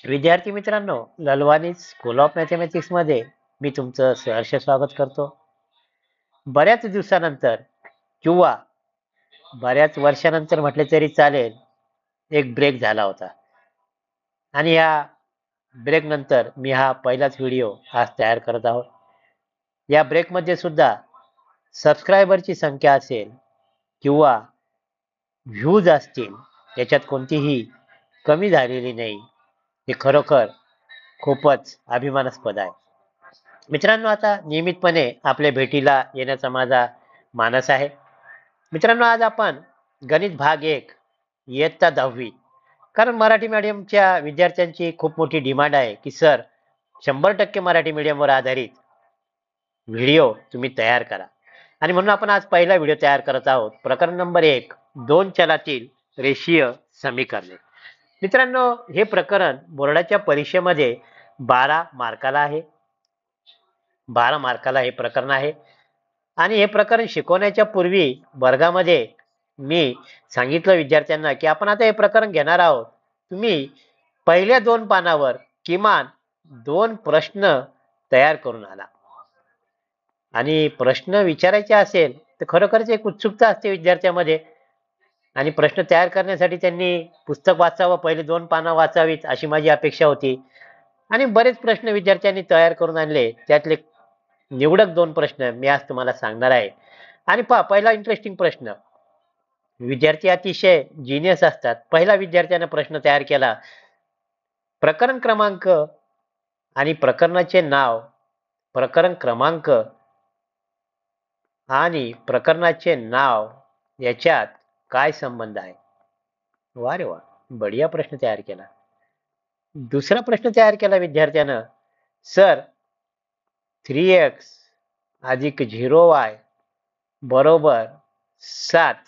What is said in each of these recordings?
विद्यार्थी मित्रांनो, Lalwani school of mathematics मध्ये मी तुमचं सहर्ष स्वागत करतो. बऱ्याच दिवसानंतर किंवा बऱ्याच वर्षानंतर म्हटले तरी चालेल, एक ब्रेक झाला होता आणि या ब्रेक नंतर मी हा पहिलाच व्हिडिओ आज तयार करत आहोत. या ब्रेक मध्ये सुद्धा सबस्क्रायबरची संख्या असेल किंवा व्ह्यूज असतील, याच्यात कोणतीही कमी झालेली नाही. हे खरोखर खूपच अभिमानास्पद आहे. मित्रांनो, आता नियमितपणे आपल्या भेटीला येण्याचा माझा मानस आहे. मित्रांनो, आज आपण गणित भाग 1 इयत्ता 10वी, कारण मराठी मीडियमच्या विद्यार्थ्यांची खूप मोठी डिमांड आहे की सर 100% मराठी मीडियमवर आधारित व्हिडिओ तुम्ही तयार करा. आणि म्हणून आपण आज पहिला व्हिडिओ तयार करत आहोत. प्रकरण नंबर 1, दोन चलातील रेषीय समीकरणे. मित्रांनो, हे प्रकरण बोर्डाच्या परीक्षेमध्ये 12 मार्काला आहे. 12 मार्काला हे प्रकरण आहे. आणि हे प्रकरण शिकवण्याच्या पूर्वी वर्गामध्ये मी सांगितलं विद्यार्थ्यांना की आपण आता हे प्रकरण घेणार आहोत. तुम्ही पहिल्या 2 पानावर किमान 2 प्रश्न तयार करून आला. आणि प्रश्न विचारायचे असेल तर खरोखरच एक उत्सुकता असते विद्यार्थ्यामध्ये. आणि प्रश्न तयार करण्यासाठी त्यांनी पुस्तक वाचावं, पहिले 2 पानं वाचावीत अशी माझी अपेक्षा होती. आणि बरेच प्रश्न विद्यार्थ्यांनी तयार करून आणले. त्यातले निवडक 2 प्रश्न मी आज तुम्हाला सांगणार आहे. आणि पहा, पहिला इंटरेस्टिंग प्रश्न. विद्यार्थी अतिशय जिनियस असतात. पहिला विद्यार्थ्याने प्रश्न तयार केला. प्रकरण क्रमांक आणि प्रकरणाचे नाव, प्रकरण क्रमांक आणि प्रकरणाचे नाव याच्यात काय संबंध आहे? वा रे वा, बढिया प्रश्न तयार केला. दुसरा प्रश्न तयार केला विद्यार्थ्यानं. सर 3x अधिक 0y बरोबर 7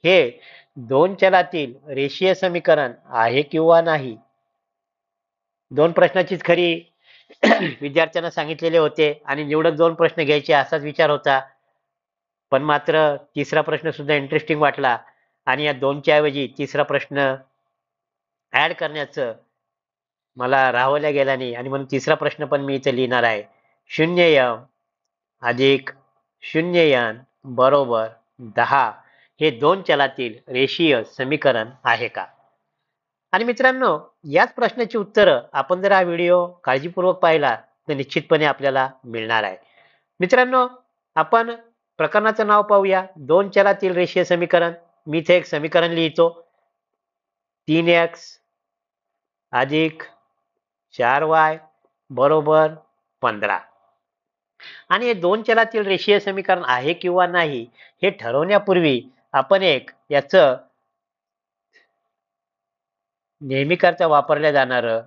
हे दोन चलातील रेषीय समीकरण आहे किंवा नाही? 2 प्रश्नाचीच खरी विद्यार्थ्यांना सांगितलेले होते आणि निवडक 2 प्रश्न घ्यायचे असाच विचार होता. पण मात्र तिसरा प्रश्न सुद्धा इंटरेस्टिंग वाटला आणि या 2च्या ऐवजी तिसरा प्रश्न ऍड करण्याचं मला राहवल्या गेला नाही. आणि म्हणून तिसरा प्रश्न पण मी इथे लिहिणार आहे. 0m अधिक 0n बरोबर 10 हे दोन चलातील रेषीय समीकरण आहे का? आणि मित्रांनो, याच प्रश्नाची उत्तरं आपण जर हा व्हिडिओ काळजीपूर्वक पाहिला तर निश्चितपणे आपल्याला मिळणार आहे. मित्रांनो, आपण प्रकरणाचं नाव पाहूया. दोन चलातील रेषीय समीकरण. मी इथे एक समीकरण लिहितो. 3x अधिक 4y बरोबर 15. आणि हे दोन चलातील रेषीय समीकरण आहे किंवा नाही हे ठरवण्यापूर्वी आपण एक याचं नेहमी करता वापरल्या जाणारं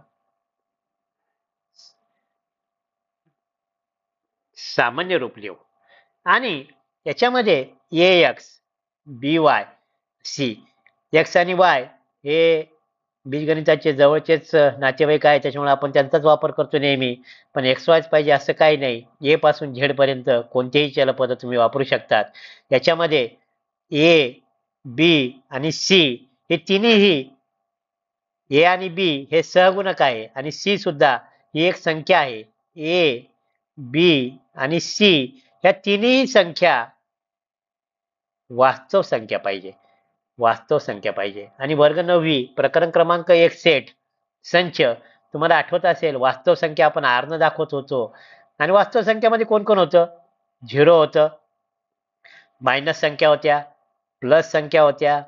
सामान्य रूप लिहू. आणि याच्यामध्ये ax by c, x आणि y हे बीजगणिताचे जवळचेच नातेवाईक आहे, त्याच्यामुळे आपण त्यांचाच वापर करतो नेहमी. पण एक्स वायच पाहिजे असं काही नाही. ए पासून झेड पर्यंत कोणतेही चलपद तुम्ही वापरू शकतात. याच्यामध्ये ए, बी आणि सी हे तिन्ही, ए आणि बी हे सहगुणक आहे आणि सी सुद्धा ही एक संख्या आहे. ए, बी आणि सी ह्या तिन्ही संख्या वास्तव संख्या पाहिजे. वास्तव संख्या पाहिजे. आणि वर्ग 9वी प्रकरण क्रमांक 1 सेट संच. तुम्हाला आठवत असेल, वास्तव संख्या आपण r न दाखवत होतो. आणि वास्तव संख्यामध्ये कोण कोण होतं? 0 होतं, मायनस संख्या होत्या, प्लस संख्या होत्या,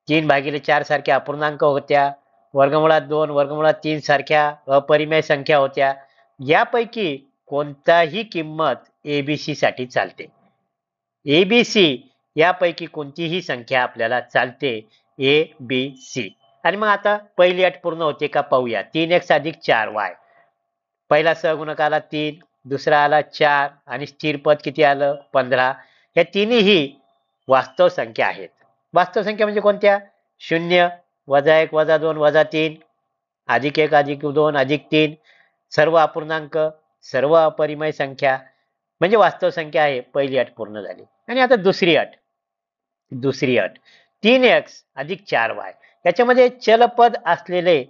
3/4 सारख्या अपूर्णांक होत्या, वर्गमुळात 2, वर्गमुळात 3 सारख्या अपरिमेय संख्या होत्या. यापैकी कोणताही किंमत एबीसी साठी चालते. एबीसी यापैकी कोणतीही संख्या आपल्याला चालते. A B C. आणि मग आता पहिली अट पूर्ण होते का पाहूया. 3x अधिक 4y. पहिला सहगुणक आला 3, दुसरा आला 4 आणि स्थिर पद किती आलं? 15. ह्या तिन्ही वास्तव संख्या आहेत. वास्तव संख्या म्हणजे कोणत्या? 0, -1, -2, -3, अधिक 1, अधिक 2, अधिक 3, सर्व अपूर्णांक, सर्व अपरिमेय संख्या म्हणजे वास्तव संख्या आहे. पहिली अट पूर्ण झाली. आणि आता दुसरी अट. 3x अधिक 4y. याच्यामध्ये चलपद असलेले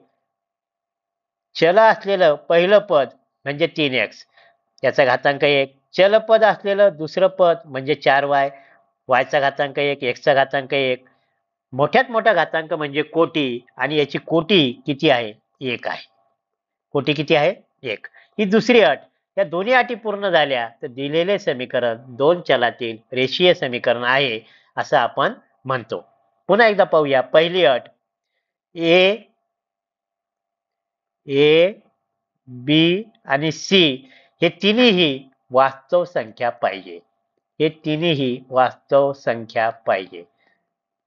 चल असलेलं पहिलं पद म्हणजे 3x याचा घातांक 1, चलपद असलेलं दुसरं पद म्हणजे 4y, yचा घातांक 1, xचा घातांक 1, मोठ्यात मोठा घातांक म्हणजे कोटी आणि याची कोटी किती आहे? 1 आहे. कोटी किती आहे? 1. ही दुसरी अट. या दोन्ही अटी पूर्ण झाल्या तर दिलेले समीकरण दोन चलातील रेषीय समीकरण आहे असं आपण म्हणतो. पुन्हा एकदा पाहूया. पहिली अट ए ए बी आणि सी हे तिन्ही वास्तव संख्या पाहिजे. हे तिन्ही वास्तव संख्या पाहिजे.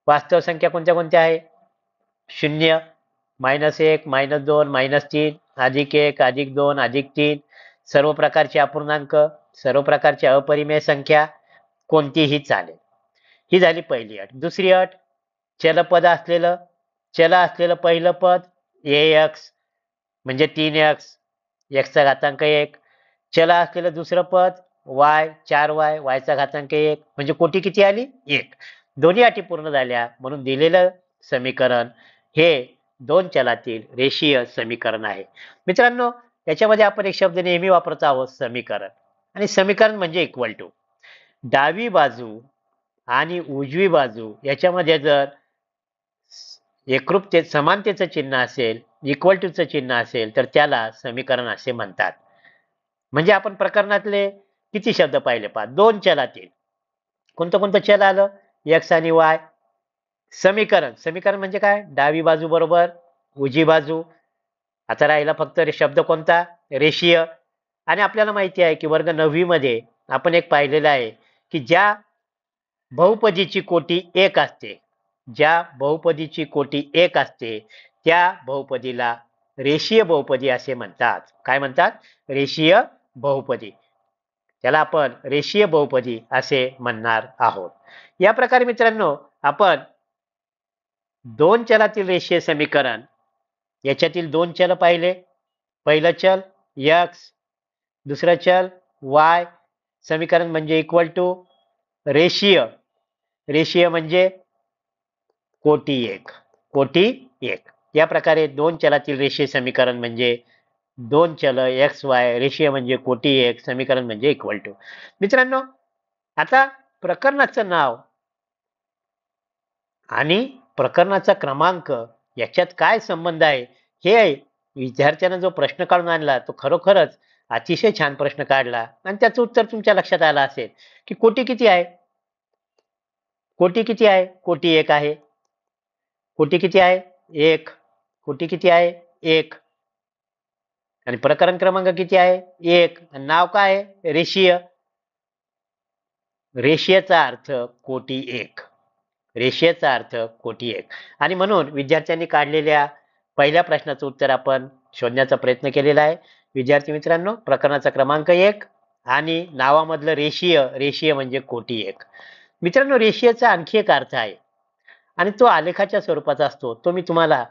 वास्तव संख्या कोणत्या कोणत्या आहे? 0, -1, -2, -3, +1, +2, +3, सर्व प्रकारचे अपूर्णांक, सर्व प्रकारच्या अपरिमेय संख्या कोणतीही चालेल. ही झाली पहिली अट. दुसरी अट चल असलेलं पहिलं पद ax म्हणजे 3x, x चा घातांक 1, चल असलेलं दुसरं पद y 4y, y चा घातांक 1 म्हणजे कोटी किती आली? 1. दोन्ही अटी पूर्ण झाल्या म्हणून दिलेलं समीकरण हे दोन चलातील रेषीय समीकरण आहे. मित्रांनो, याच्यामध्ये आपण एक शब्द नेहमी वापरत आहोत, समीकरण. आणि समीकरण म्हणजे इक्वल टू. डावी बाजू आणि उजवी बाजू याच्यामध्ये जर एकरूपते समानतेचं चिन्ह असेल, इक्वल टूचं चिन्ह असेल तर त्याला समीकरण असे म्हणतात. म्हणजे आपण प्रकरणातले किती शब्द पाहिले पहा. दोन चलातील कोणतं कोणतं चल आलं? x आणि y. समीकरण म्हणजे काय? डावी बाजू बरोबर उजवी बाजू. आता राहिला फक्त शब्द कोणता? रेषीय. आणि आपल्याला माहिती आहे की वर्ग 9वी मध्ये आपण एक पाहिलेलं आहे की ज्या बहुपदीची कोटी 1 असते, ज्या बहुपदीची कोटी 1 असते त्या बहुपदीला रेषीय बहुपदी असे म्हणतात. काय म्हणतात? रेषीय बहुपदी. त्याला आपण रेषीय बहुपदी असे म्हणणार आहोत. या प्रकारे मित्रांनो आपण दोन चलातील रेषीय समीकरण याच्यातील दोन चल पाहिले. पहिलं चल x, दुसरं चल y. समीकरण म्हणजे इक्वल टू रेषीय. रेषीय म्हणजे कोटी 1. कोटी 1. या प्रकारे दोन चलातील रेषीय समीकरण म्हणजे दोन चल x y, रेषीय म्हणजे कोटी 1, समीकरण म्हणजे इक्वल टू. मित्रांनो, आता प्रकरणाचं नाव आणि प्रकरणाचा क्रमांक याच्यात काय संबंध आहे हे विद्यार्थ्यानं जो प्रश्न काढून आणला तो खरोखरच अतिशय छान प्रश्न काढला आणि त्याचं उत्तर तुमच्या लक्षात आलं असेल की कोटी किती आहे? कोटी किती आहे? कोटी 1 आहे. कोटी किती आहे? 1. कोटी किती आहे? 1. आणि प्रकरण क्रमांक किती आहे? 1. आणि नाव काय आहे? रेषीय. रेषीयचा अर्थ कोटी 1. रेषीयचा अर्थ कोटी 1. आणि म्हणून विद्यार्थ्यांनी काढलेल्या पहिल्या प्रश्नाचं उत्तर आपण शोधण्याचा प्रयत्न केलेला आहे. विद्यार्थी मित्रांनो, प्रकरणाचा क्रमांक 1 आणि नावामधलं रेषीय. रेषीय म्हणजे कोटी 1. मित्रांनो, रेषीयचा आणखी एक अर्थ आहे आणि तो आलेखाच्या स्वरूपाचा असतो. तो मी तुम्हाला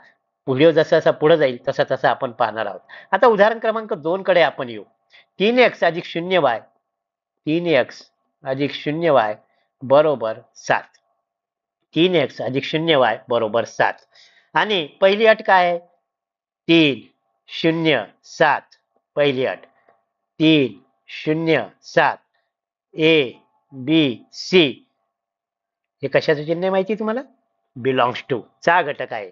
व्हिडिओ जसा पुढे जाईल तसा तसा आपण पाहणार आहोत. आता उदाहरण क्रमांक 2 कडे आपण येऊ. 3x अधिक 0y, 3x अधिक 0y बरोबर 7. 3x अधिक 0y बरोबर 7. आणि पहिली अट काय आहे? 3, 0, 7. पहिली अट 3, 0, 7. ए बी सी हे कशाचं चिन्ह आहे माहिती तुम्हाला? बिलॉंग्स टू चा घटक आहे.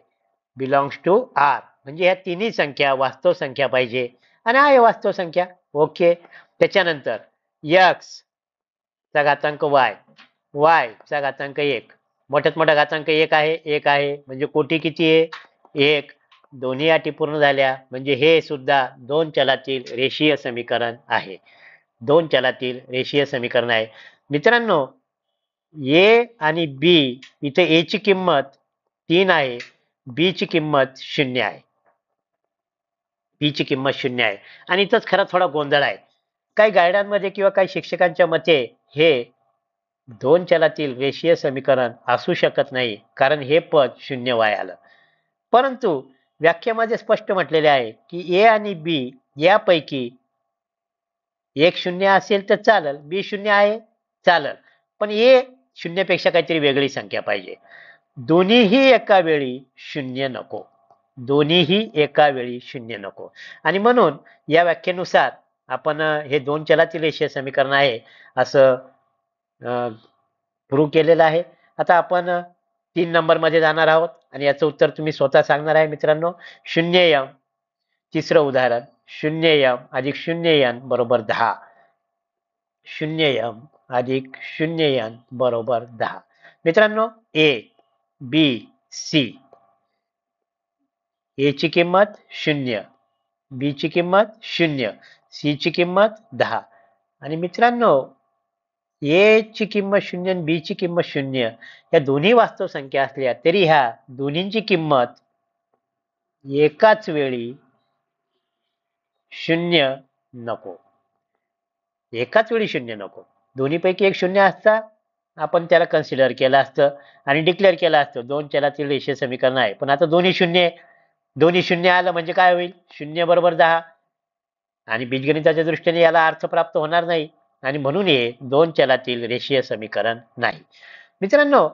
बिलॉंग्स टू आर म्हणजे ह्या तिन्ही संख्या वास्तव संख्या पाहिजे आणि आहे वास्तव संख्या. ओके. त्याच्यानंतर x चा घातांक y, y चा घातांक 1. मोठ्यात मोठा घातांक 1 आहे. 1 आहे म्हणजे कोटी किती आहे? 1. दोन्ही अटी पूर्ण झाल्या म्हणजे हे सुद्धा दोन चलातील रेषीय समीकरण आहे. दोन चलातील रेषीय समीकरण आहे. मित्रांनो, ए आणि बी इथे ए ची किंमत 3 आहे, बी ची किंमत 0 आहे. बी ची किंमत 0 आहे आणि इथंच खरा थोडा गोंधळ आहे. काही गाईडांमध्ये किंवा काही शिक्षकांच्या मते हे दोन चलातील रेषीय समीकरण असू शकत नाही कारण हे पद 0y आलं. परंतु व्याख्येमध्ये स्पष्ट म्हटलेले आहे की ए आणि बी यापैकी एक 0 असेल तर चालेल, बी 0 आहे चालेल, पण ए 0 पेक्षा काहीतरी वेगळी संख्या पाहिजे. दोन्हीही एका वेळी 0 नको. दोन्हीही एका वेळी शून्य नको. आणि म्हणून या व्याख्येनुसार आपण हे दोन चलातील रेषीय समीकरण आहे असं प्रूव्ह केलेलं आहे. आता आपण 3 नंबर मध्ये जाणार आहोत आणि याचं उत्तर तुम्ही स्वतः सांगणार आहे मित्रांनो. 0m, तिसरं उदाहरण, 0m अधिक 0n बरोबर 10. 0m अधिक 0n बरोबर 10. मित्रांनो, ए, बी, सी. ए ची किंमत 0, बी ची किंमत 0, सी ची किंमत 10. आणि मित्रांनो, ए ची किंमत 0 आणि बी ची किंमत 0 या दोन्ही वास्तव संख्या असल्या तरी ह्या दोन्हींची किंमत एकाच वेळी 0 नको. एकाच वेळी 0 नको. दोन्हीपैकी एक 0 असता आपण त्याला कन्सिडर केलं असतं आणि डिक्लेअर केलं असतं 2 चलातील रेषीय समीकरण आहे. पण आता दोन्ही 0 आहे. दोन्ही 0 आलं म्हणजे काय होईल? 0 बरोबर 10. आणि बीजगणिताच्या दृष्टीने याला अर्थ प्राप्त होणार नाही आणि म्हणून हे 2 चलातील रेषीय समीकरण नाही. मित्रांनो,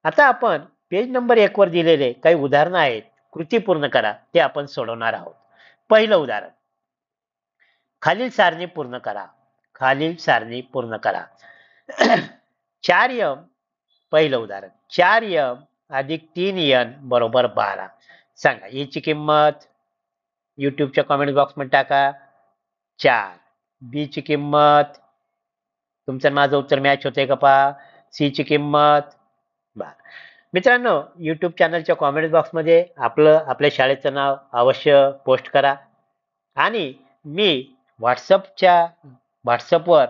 आता आपण पेज नंबर 1 वर दिलेले काही उदाहरणं आहेत, कृती पूर्ण करा, ते आपण सोडवणार आहोत. पहिलं उदाहरण, खालील सारणी पूर्ण करा. खालील सारणी पूर्ण करा. 4m, पहिलं उदाहरण, 4m अधिक 3n बरोबर 12. सांगा याची किंमत युट्यूबच्या कमेंट बॉक्स मध्ये टाका. 4. बी ची किंमत, तुमचं माझं उत्तर मॅच होते का पहा. सी ची किंमत 12. मित्रांनो, युट्यूब चॅनलच्या कॉमेंट बॉक्स मध्ये आपल्या शाळेचं नाव अवश्य पोस्ट करा आणि मी व्हॉट्सअपवर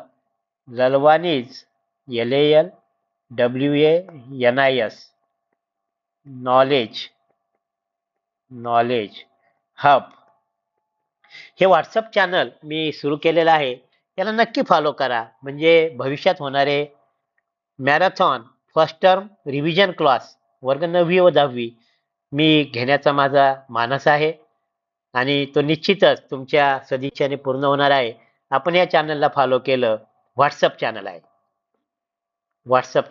ललवानीज LALWANIS नॉलेज हब हे व्हॉट्सअप चॅनल मी सुरू केलेलं आहे. याला नक्की फॉलो करा, म्हणजे भविष्यात होणारे marathon first term revision class वर्ग 9वी व 10वी मी घेण्याचा माझा मानस आहे आणि तो निश्चितच तुमच्या सदिच्छेने पूर्ण होणार आहे. आपण या चॅनलला फॉलो केलं. व्हॉट्सअप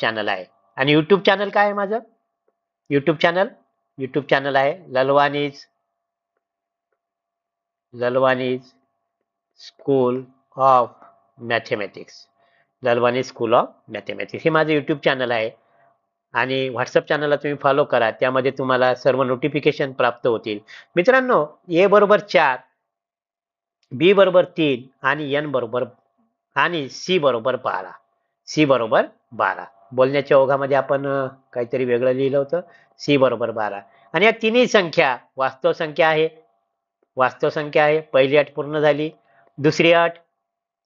चॅनल आहे आणि युट्यूब चॅनल काय आहे माझं? युट्यूब चॅनल आहे Lalwani's school of mathematics. Lalwani school of mathematics हे माझं युट्यूब चॅनल आहे आणि व्हॉट्सअप चॅनलला तुम्ही फॉलो करा. त्यामध्ये तुम्हाला सर्व नोटिफिकेशन प्राप्त होतील. मित्रांनो, ए बरोबर 4, बी बरोबर 3 आणि एन बरोबर आणि सी बरोबर 12. बोलण्याच्या ओघामध्ये आपण काहीतरी वेगळं लिहिलं होतं. सी बरोबर 12 आणि या तिन्ही संख्या वास्तव संख्या आहे. पहिली अट पूर्ण झाली. दुसरी अट,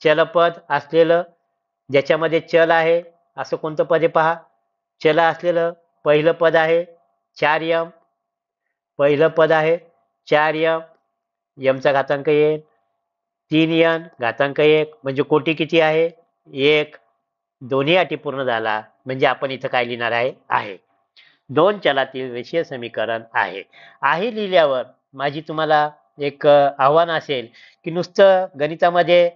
चलपद असलेलं, ज्याच्यामध्ये चल आहे असं कोणतं पद आहे पहा. चल असलेलं पहिलं पद आहे 4m. पहिलं पद आहे 4m, चा घातांक 1, 3n घातांक 1 म्हणजे कोटी किती आहे? 1. दोन्ही अटी पूर्ण झाला म्हणजे आपण इथं काय लिहिणार आहे 2 चलातील रेषीय समीकरण आहे लिहिल्यावर माझी तुम्हाला एक आव्हान असेल की नुसतं गणितामध्ये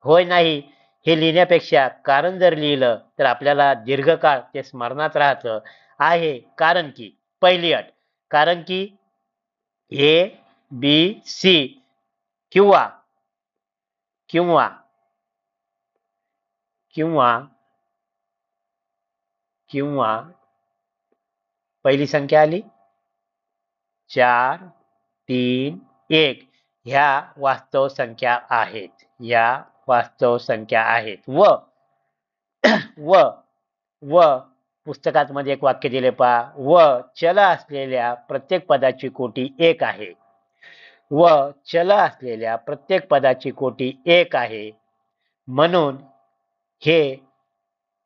होय नाही हे लिहिण्यापेक्षा कारण जर लिहिलं तर आपल्याला दीर्घकाळ ते स्मरणात राहतं आहे. कारण की पहिली अट, कारण की ए बी सी किंवा किंवा किंवा किंवा पहिली संख्या आली 4, 3, 1 ह्या वास्तव संख्या आहेत व पुस्तकात मध्ये एक वाक्य दिले पहा. व चल असलेल्या प्रत्येक पदाची कोटी 1 आहे. म्हणून हे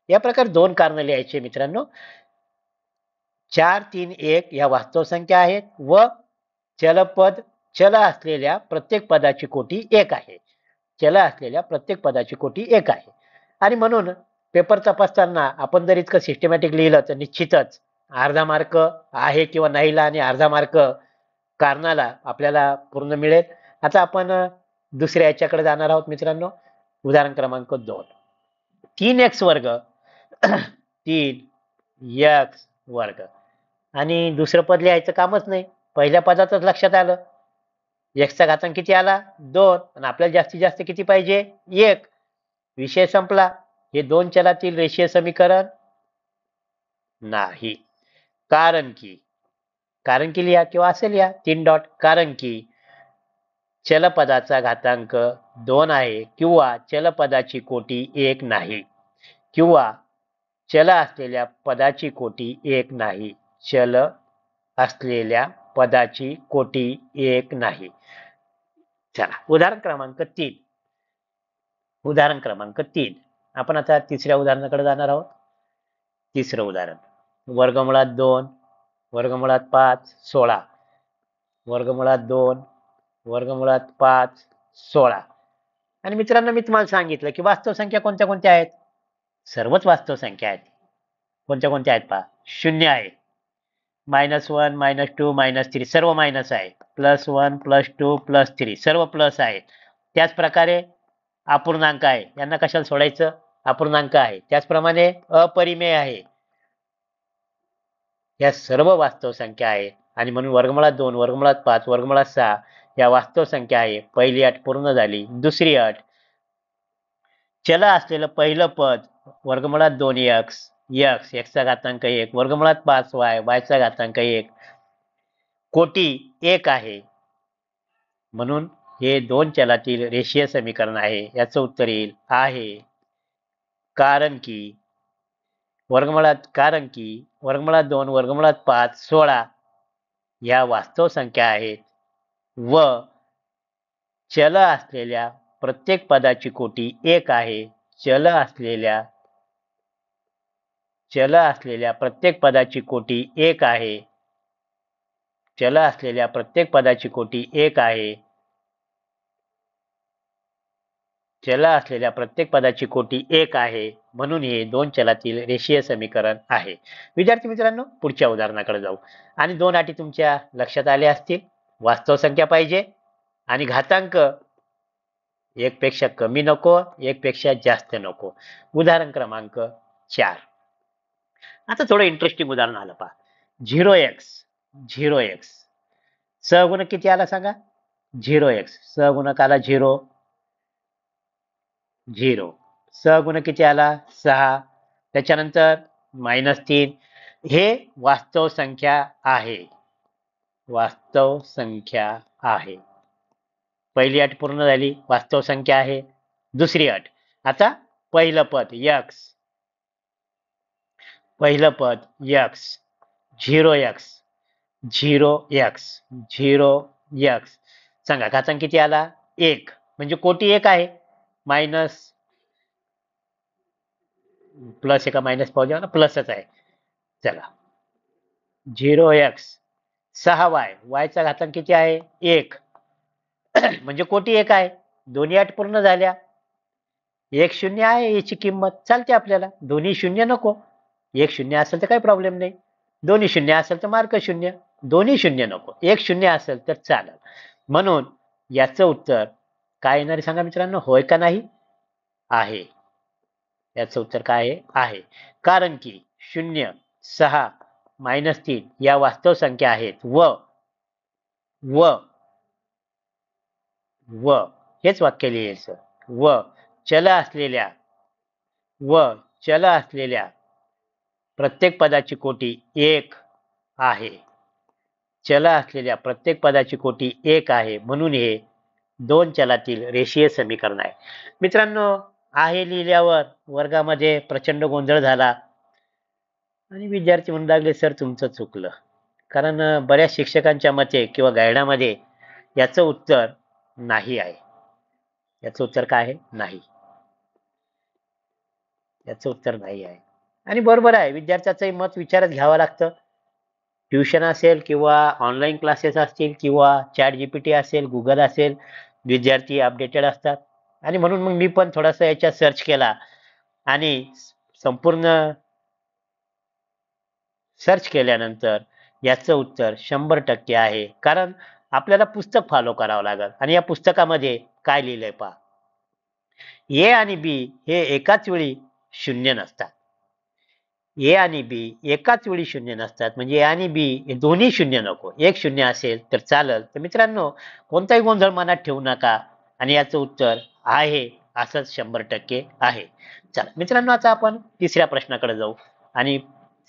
या प्रकारे 2 कारण लिहायचे मित्रांनो. 4, 3, 1 या वास्तव संख्या आहेत व चल असलेल्या प्रत्येक पदाची कोटी 1 आहे. आणि म्हणून पेपर तपासताना आपण जर इतकं सिस्टमॅटिक लिहिलं तर निश्चितच अर्धा मार्क आहे किंवा नाहीला आणि अर्धा मार्क कारणाला आपल्याला पूर्ण मिळेल. आता आपण दुसऱ्या याच्याकडे जाणार आहोत मित्रांनो. उदाहरण क्रमांक 2, 3x वर्ग 3x वर्ग आणि दुसरं पद लिहायचं कामच नाही. पहिल्या पदातच लक्षात आलं. एक्सचा घातांक किती आला? 2. आणि आपल्याला जास्तीत जास्त किती पाहिजे? 1. विषय संपला. हे दोन चलातील रेषीय समीकरण नाही. कारण की लिहा किंवा असे लिहा 3 डॉट. कारण की चलपदाचा घातांक 2 आहे किंवा चलपदाची कोटी 1 नाही किंवा चल असलेल्या पदाची कोटी 1 नाही. चल असलेल्या पदाची कोटी 1 नाही. चला उदाहरण क्रमांक 3. आपण आता तिसऱ्या उदाहरणाकडे जाणार आहोत. तिसरं उदाहरण. वर्गमुळात 2 वर्गमुळात 5 16 वर्गमुळात 2 वर्गमुळात 5 16. आणि मित्रांनो मी तुम्हाला सांगितलं की वास्तव संख्या कोणत्या कोणत्या आहेत? सर्वच वास्तव संख्या आहेत. कोणत्या कोणत्या आहेत पहा. 0 आहे, -1 -2 -3 सर्व मायनस आहे, +1 +2 +3 सर्व प्लस आहेत. त्याच प्रकारे अपूर्णांक आहे, यांना कशाला सोडायचं? अपूर्णांक आहे. त्याचप्रमाणे अपरिमेय आहे. या सर्व वास्तव संख्या आहेत आणि म्हणून वर्गमुळात 2 वर्गमुळात 5 वर्गमुळात 6 या वास्तव संख्या आहे. पहिली अट पूर्ण झाली. दुसरी अट. चल असलेलं पहिलं पद वर्गमुळात 2x चा घातांक 1 वर्गमुळात 5y चा घातांक 1 कोटी 1 आहे. म्हणून हे दोन चलातील रेषीय समीकरण आहे. याचं उत्तर येईल आहे. कारण की वर्गमुळात 2 वर्गमुळात 5 16 या वास्तव संख्या आहेत व चल असलेल्या प्रत्येक पदाची कोटी 1 आहे. चल असलेल्या प्रत्येक पदाची कोटी 1 आहे. चल असलेल्या प्रत्येक पदाची कोटी 1 आहे. चल असलेल्या प्रत्येक पदाची कोटी 1 आहे. म्हणून हे दोन चलातील रेषीय समीकरण आहे. विद्यार्थी मित्रांनो पुढच्या उदाहरणाकडे जाऊ. आणि दोन अटी तुमच्या लक्षात आल्या असतील. वास्तव संख्या पाहिजे आणि घातांक 1 पेक्षा कमी नको, 1 पेक्षा जास्त नको. उदाहरण क्रमांक 4. आता थोडं इंटरेस्टिंग उदाहरण आलं पहा. 0x सहगुणक किती आला सांगा? 0x सहगुणक आला 0 सहगुणक किती आला? 6. त्याच्यानंतर -3. हे वास्तव संख्या आहे. पहिली अट पूर्ण झाली. वास्तव संख्या आहे. दुसरी अट. आता पहिलं पद x 0x सांगा घातांक किती आला? 1 म्हणजे कोटी 1 आहे. मायनस प्लस एका मायनस पाहू ना, प्लसच आहे. चला 0x 6y चा घातांक किती आहे? 1 म्हणजे कोटी 1 आहे. दोन्ही अट पूर्ण झाल्या. 1 0 आहे याची किंमत, चालते आपल्याला. दोन्ही 0 नको. 1 0 असेल तर काही प्रॉब्लेम नाही. दोन्ही 0 असेल तर मार्क 0. दोन्ही 0 नको. 1 0 असेल तर चालेल. म्हणून याचं उत्तर काय येणार सांगा मित्रांनो? होय का नाही? आहे. याचं उत्तर काय आहे? कारण की 0 6 -3 या वास्तव संख्या आहेत व हेच वाक्य लिहायचं. व चल असलेल्या प्रत्येक पदाची कोटी 1 आहे. चल असलेल्या प्रत्येक पदाची कोटी 1 आहे. म्हणून हे दोन चलातील रेषीय समीकरण आहे. मित्रांनो आहे लिहिल्यावर वर्गामध्ये प्रचंड गोंधळ झाला आणि विद्यार्थी म्हणू लागले सर तुमचं चुकलं. कारण बऱ्याच शिक्षकांच्या मते किंवा गायडामध्ये याचं उत्तर नाही आहे. याचं उत्तर काय आहे? नाही. याचं उत्तर नाही आहे. आणि बरोबर आहे, विद्यार्थ्याचंही मत विचारात घ्यावं लागतं. ट्युशन असेल किंवा ऑनलाईन क्लासेस असतील किंवा चॅट जीपीटी असेल, गुगल असेल, विद्यार्थी अपडेटेड असतात. आणि म्हणून मग मी पण थोडासा याच्यात सर्च केला आणि संपूर्ण सर्च केल्यानंतर याचं उत्तर 100% आहे. कारण आपल्याला पुस्तक फॉलो करावं लागेल आणि या पुस्तकामध्ये काय लिहिलंय पहा. ए आणि बी हे एकाच वेळी 0 नसतात. ए आणि बी एकाच वेळी शून्य नसतात, म्हणजे ए आणि बी हे दोन्ही शून्य नको, एक शून्य असेल तर चालेल. तर मित्रांनो, कोणताही गोंधळ मनात ठेवू नका आणि याचं उत्तर आहे असंच 100% आहे. चला मित्रांनो, आता आपण तिसऱ्या प्रश्नाकडे जाऊ आणि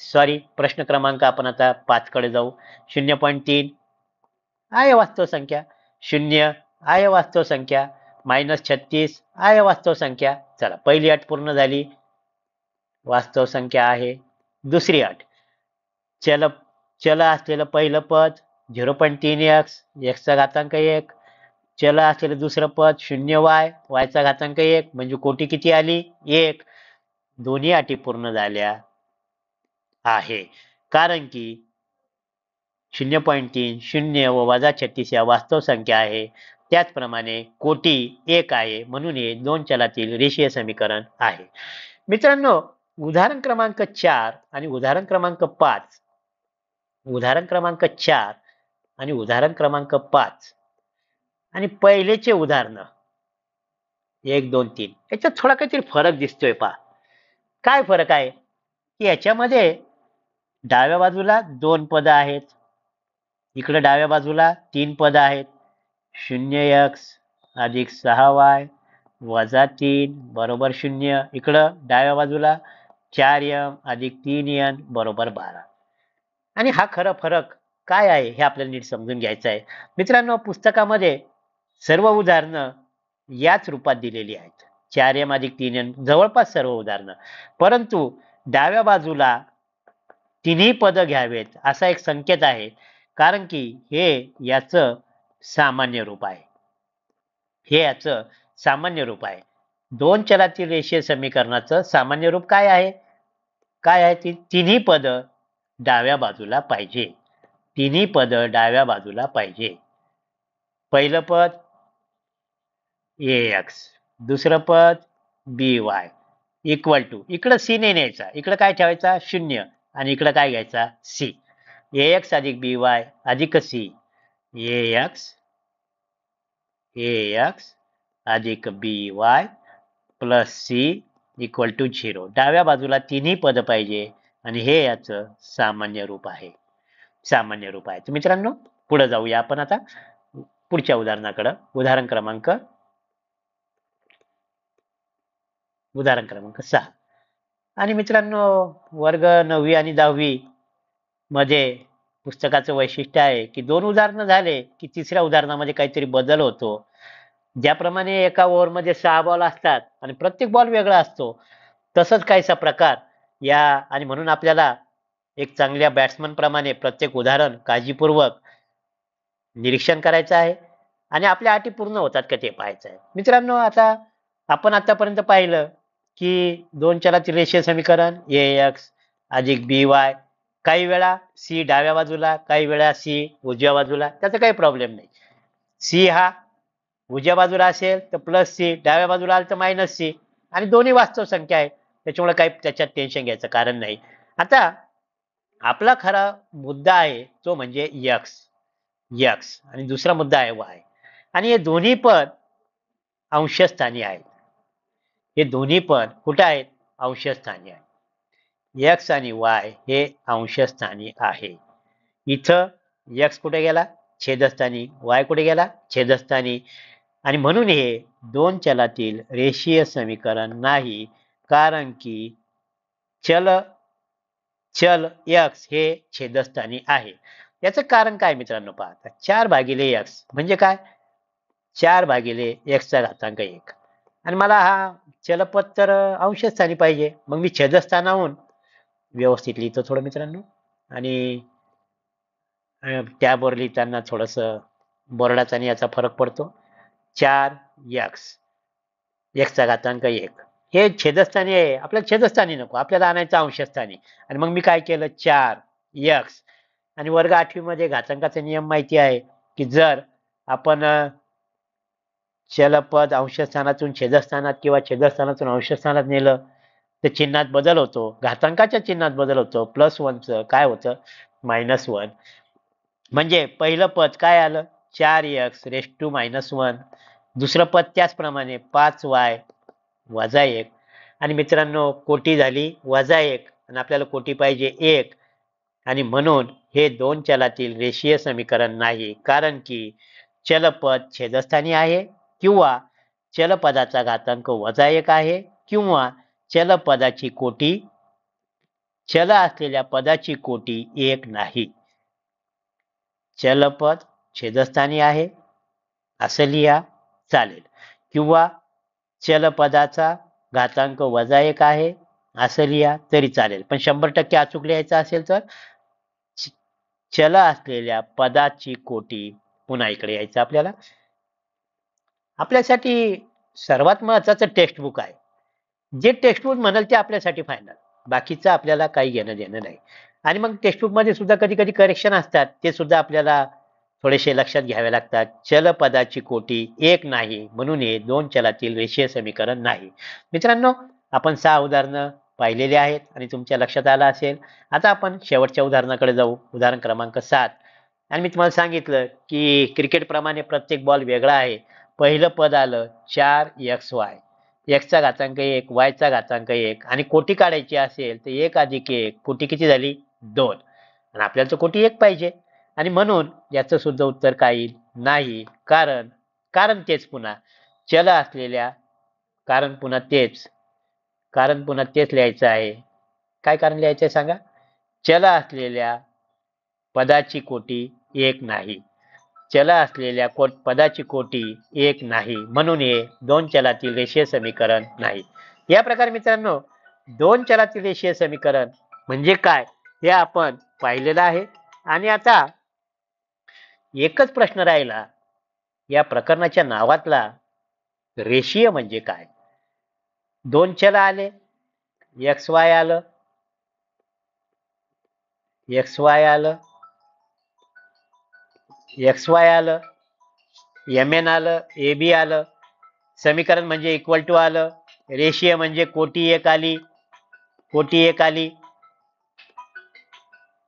सॉरी, प्रश्न क्रमांक आपण आता 5 कडे जाऊ. 0.3 आहे वास्तव संख्या, 0 आहे वास्तव संख्या, -36 आहे वास्तव संख्या. चला, पहिली अट पूर्ण झाली, वास्तव संख्या आहे. दुसरी अट, चल चल असलेलं पहिलं पद 0.3x, x चा घातांक 1. चल असलेलं दुसरं पद 0y, y चा घातांक 1, म्हणजे कोटी किती आली? 1. दोन्ही अटी पूर्ण झाल्या आहे, कारण की 0.3 0 व -36 या वास्तव संख्या आहे. त्याचप्रमाणे कोटी 1 आहे, म्हणून हे दोन चलातील रेषीय समीकरण आहे. मित्रांनो, उदाहरण क्रमांक 4 आणि उदाहरण क्रमांक 5, उदाहरण क्रमांक 4 आणि उदाहरण क्रमांक 5 आणि पहिलेचे उदाहरण 1, 2, 3 याच्यात थोडा काहीतरी फरक दिसतोय पहा. काय फरक आहे? की याच्यामध्ये डाव्या बाजूला 2 पद आहेत, इकडे डाव्या बाजूला 3 पद आहेत. 0x अधिक 6y वजा 3 बरोबर 0. इकडं डाव्या बाजूला 4m अधिक 3n बरोबर 12. आणि हा खरा फरक काय आहे हे आपल्याला नीट समजून घ्यायचं आहे. मित्रांनो, पुस्तकामध्ये सर्व उदाहरणं याच रूपात दिलेली आहेत. 4m अधिक 3n जवळपास सर्व उदाहरणं, परंतु डाव्या बाजूला तिन्ही पद घ्यावेत असा एक संकेत आहे, कारण की हे याचं सामान्य रूप आहे. हे याचं सामान्य रूप आहे. दोन चलातील रेषीय समीकरणाचं सामान्य रूप काय आहे? काय आहे? तिन्ही पद डाव्या बाजूला पाहिजे. तिन्ही पद डाव्या बाजूला पाहिजे. पहिलं पद ax, दुसरं पद by इक्वल टू, इकडं c नाही न्यायचा, इकडं काय ठेवायचा? 0, आणि इकडं काय घ्यायचा? c. ax अधिक by अधिक c, ax अधिक by plus c equal to 0. डाव्या बाजूला तिन्ही पद पाहिजे आणि हे याचं सामान्य रूप आहे. सामान्य रूप आहे. तर मित्रांनो, पुढे जाऊया आपण आता पुढच्या उदाहरणाकडे. उदाहरण क्रमांक 6. आणि मित्रांनो, वर्ग 9वी आणि 10वी मध्ये पुस्तकाचं वैशिष्ट्य आहे की दोन उदाहरणं झाले की तिसऱ्या उदाहरणामध्ये काहीतरी बदल होतो. ज्याप्रमाणे एका ओव्हरमध्ये 6 बॉल असतात आणि प्रत्येक बॉल वेगळा असतो, तसंच काहीसा प्रकार या, आणि म्हणून आपल्याला एक चांगल्या बॅट्समन प्रमाणे प्रत्येक उदाहरण काळजीपूर्वक निरीक्षण करायचं आहे आणि आपल्या अटी पूर्ण होतात का ते पाहायचं आहे. मित्रांनो, आता आपण आतापर्यंत पाहिलं की दोन चलातील रेषीय समीकरण ax अधिक by, काही वेळा c डाव्या बाजूला, काही वेळा c उजव्या बाजूला, त्याचा काही प्रॉब्लेम नाही. c हा उजव्या बाजूला असेल तर प्लस सी, डाव्या बाजूला आलं तर मायनस सी, आणि दोन्ही वास्तव संख्या आहेत, त्याच्यामुळे काही त्याच्यात टेन्शन घ्यायचं कारण नाही. आता आपला खरा मुद्दा आहे तो म्हणजे x आणि दुसरा मुद्दा आहे y, आणि हे दोन्ही पद अंशस्थानी आहेत. हे दोन्ही पद कुठे आहेत? अंशस्थानी आहेत. x आणि y हे अंशस्थानी आहे. इथं x कुठे गेला? छेदस्थानी. y कुठे गेला? छेदस्थानी. आणि म्हणून हे दोन चलातील रेषीय समीकरण नाही, कारण की चल x हे छेदस्थानी आहे. याचं कारण काय मित्रांनो? पहा, 4 भागिले x म्हणजे काय? 4 भागिले x चा घातांक 1, आणि मला हा चलपद तर अंशस्थानी पाहिजे. मग मी छेदस्थानाहून व्यवस्थित लिहितो थोडं मित्रांनो, आणि टॅबवर लिहिताना थोडंसं बोर्डाचा आणि याचा फरक पडतो. 4x, x चा घातांक 1 हे छेदस्थानी आहे, आपल्याला छेदस्थानी नको, आपल्याला आणायचं अंशस्थानी. आणि मग मी काय केलं? 4x, आणि वर्ग 8वी मध्ये घातांकाचा नियम माहिती आहे की जर आपण चलपद अंशस्थानातून छेदस्थानात किंवा छेदस्थानातून अंशस्थानात नेलं तर चिन्हात बदल होतो, घातांकाच्या चिन्हात बदल होतो. +1चं काय होतं? -1. म्हणजे पहिलं पद काय आलं? 4x raise to -1. दुसरं पद त्याचप्रमाणे 5y वजा 1, आणि मित्रांनो कोटी झाली -1, आणि आपल्याला कोटी पाहिजे 1 आणि म्हणून हे दोन चलातील रेषीय समीकरण नाही, कारण की चलपद छेदस्थानी आहे किंवा चलपदाचा घातांक -1 आहे किंवा चलपदाची कोटी चल असलेल्या पदाची कोटी 1 नाही. चलपद छेदस्थानी आहे असं लिहा चालेल, किंवा चलपदाचा घातांक -1 आहे असं लिहा तरी चालेल, पण 100% अचूक लिहायचं असेल तर चल असलेल्या पदाची कोटी पुन्हा इकडे यायचं आपल्याला. आपल्यासाठी सर्वात महत्वाचं टेक्स्ट बुक आहे. जे टेक्स्ट बुक म्हणाल ते आपल्यासाठी फायनल, बाकीचं आपल्याला काही घेणं देणं नाही. आणि मग टेक्स्ट बुक मध्ये सुद्धा कधी कधी करेक्शन असतात, ते सुद्धा आपल्याला थोडेसे लक्षात घ्यावे लागतात. चल पदाची कोटी 1 नाही, म्हणून हे दोन चलातील रेषीय समीकरण नाही. मित्रांनो, आपण 6 उदाहरणं पाहिलेली आहेत आणि तुमच्या लक्षात आलं असेल. आता आपण शेवटच्या उदाहरणाकडे जाऊ, उदाहरण क्रमांक 7. आणि मी तुम्हाला सांगितलं की क्रिकेट प्रमाणे प्रत्येक बॉल वेगळा आहे. पहिलं पद आलं 4xy, x चा घातांक 1, y चा घातांक 1, आणि कोटी काढायची असेल तर 1 अधिक 1 कोटी किती झाली 2, आणि आपल्याला तर कोटी 1 पाहिजे, आणि म्हणून याचं सुद्धा उत्तर काही नाही. कारण कारण तेच पुन्हा चल असलेल्या कारण पुन्हा तेच लिहायचं आहे. काय कारण लिहायचं आहे सांगा? चल असलेल्या पदाची कोटी 1 नाही. चल असलेल्या पदाची कोटी 1 नाही, म्हणून हे दोन चलातील रेषीय समीकरण नाही. या प्रकारे मित्रांनो, दोन चलातील रेषीय समीकरण म्हणजे काय हे आपण पाहिलेलं आहे. आणि आता एकच प्रश्न राहिला, या प्रकरणाच्या नावातला रेषीय म्हणजे काय? दोन चल आले, xy आलं, xy आलं, mn आलं, ab आलं, समीकरण म्हणजे इक्वल टू आलं, रेषीय म्हणजे कोटी 1 आली.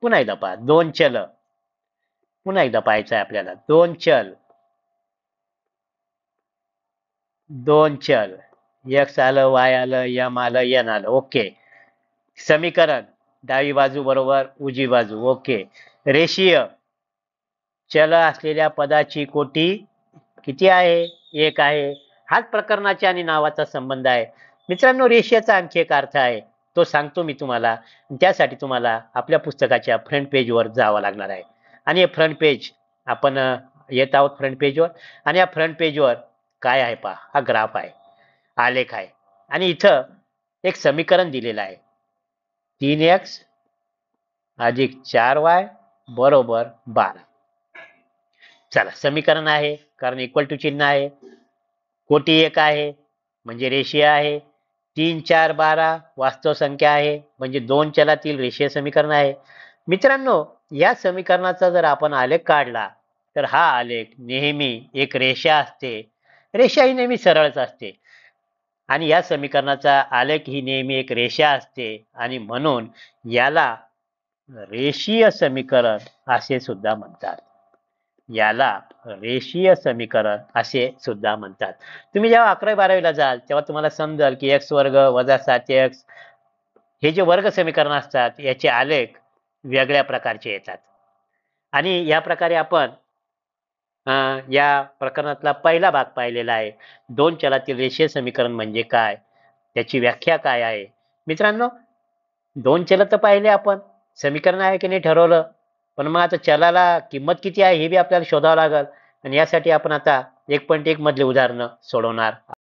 पुन्हा एकदा पहा, दोन चल, पुन्हा एकदा पाहायचं आहे आपल्याला. दोन चल x आलं, y आलं, m आलं, n आलं. ओके. समीकरण डावी बाजू बरोबर उजवी बाजू. ओके. रेषीय चल असलेल्या पदाची कोटी किती आहे? 1 आहे. हाच प्रकरणाच्या आणि नावाचा संबंध आहे. मित्रांनो, रेषीयचा आणखी एक अर्थ आहे, तो सांगतो मी तुम्हाला. त्यासाठी तुम्हाला आपल्या पुस्तकाच्या फ्रंट पेजवर जावं लागणार आहे. आणि हे फ्रंट पेज आपण येत आहोत फ्रंट पेजवर. आणि या फ्रंट पेजवर काय आहे पहा, हा ग्राफ आहे, आलेख आहे, आणि इथं एक समीकरण दिलेलं आहे, 3x अधिक 4y बरोबर 12. चला, समीकरण आहे कारण इक्वल टू चिन्ह आहे, कोटी 1 आहे म्हणजे रेषीय आहे, 3 4 12 वास्तव संख्या आहे म्हणजे दोन चलातील रेषीय समीकरण आहे. मित्रांनो, या समीकरणाचा जर आपण आलेख काढला तर हा आलेख नेहमी एक रेषा असते. रेषा ही नेहमी सरळच असते, आणि या समीकरणाचा आलेख ही नेहमी एक रेषा असते, आणि म्हणून याला रेषीय समीकरण असे सुद्धा म्हणतात. तुम्ही जेव्हा 11वी-12वीला जाल तेव्हा तुम्हाला समजेल की x वर्ग वजा 7x हे जे वर्ग समीकरण असतात याचे आलेख वेगळ्या प्रकारचे येतात. आणि या प्रकारे आपण या प्रकरणातला पहिला भाग पाहिलेला आहे. दोन चलातील रेषीय समीकरण म्हणजे काय, त्याची व्याख्या काय आहे. मित्रांनो, दोन चल तर पाहिले आपण, समीकरण आहे की नाही ठरवलं, पण मग आता चलाला किंमत किती आहे हे बी आपल्याला शोधावं लागेल. आणि यासाठी आपण आता 1.1 मधले उदाहरणं सोडवणार